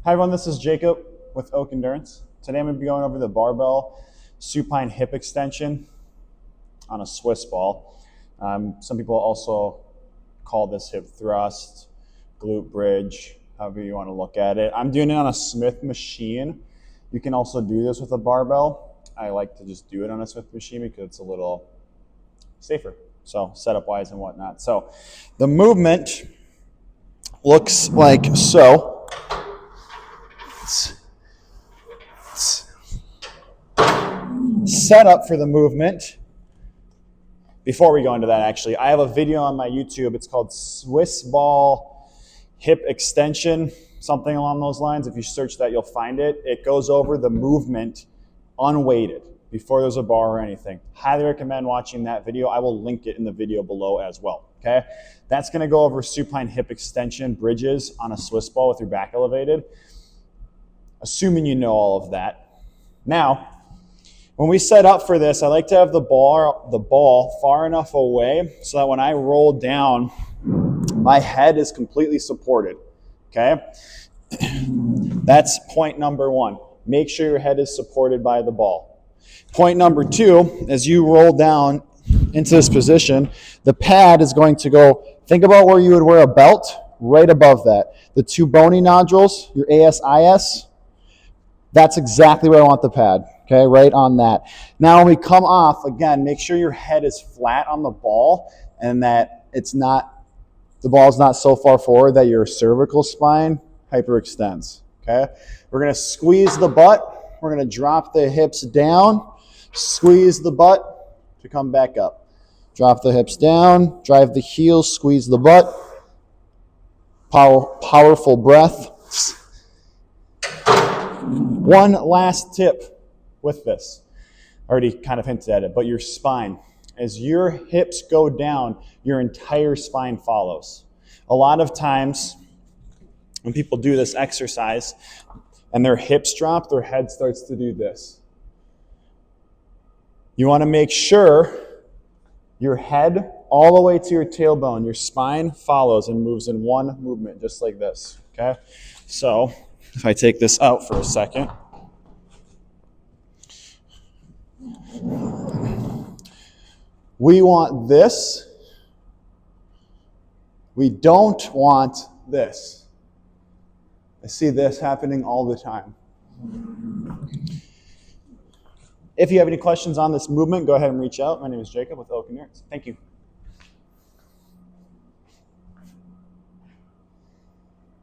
Hi everyone, this is Jacob with Oak Endurance. Today I'm going to be going over the barbell supine hip extension on a Swiss ball. Some people also call this hip thrust, glute bridge, however you want to look at it. I'm doing it on a Smith machine. You can also do this with a barbell. I like to just do it on a Smith machine because it's a little safer, so setup wise and whatnot. So the movement looks like so. Set up for the movement. Before we go into that, actually, I have a video on my YouTube. It's called Swiss ball hip extension, something along those lines. If you search that, you'll find it. It goes over the movement unweighted before there's a bar or anything. Highly recommend watching that video. I will link it in the video below as well. Okay, that's going to go over supine hip extension bridges on a Swiss ball with your back elevated. Assuming you know all of that. Now, when we set up for this, I like to have the ball far enough away so that when I roll down, my head is completely supported. Okay? That's point number one. Make sure your head is supported by the ball. Point number two, as you roll down into this position, the pad is going to go, think about where you would wear a belt, right above that. The two bony nodules, your ASIS, that's exactly where I want the pad, okay, right on that. Now when we come off, again, make sure your head is flat on the ball and that the ball's not so far forward that your cervical spine hyperextends, okay? We're gonna squeeze the butt. We're gonna drop the hips down, squeeze the butt to come back up. Drop the hips down, drive the heels, squeeze the butt. Powerful breath. One last tip with this. I already kind of hinted at it, but your spine. As your hips go down, your entire spine follows. A lot of times when people do this exercise and their hips drop, their head starts to do this. You want to make sure your head all the way to your tailbone, your spine follows and moves in one movement, just like this, okay? So if I take this out for a second, we want this. We don't want this. I see this happening all the time. If you have any questions on this movement, go ahead and reach out. My name is Jacob with Oak Endurance. Thank you.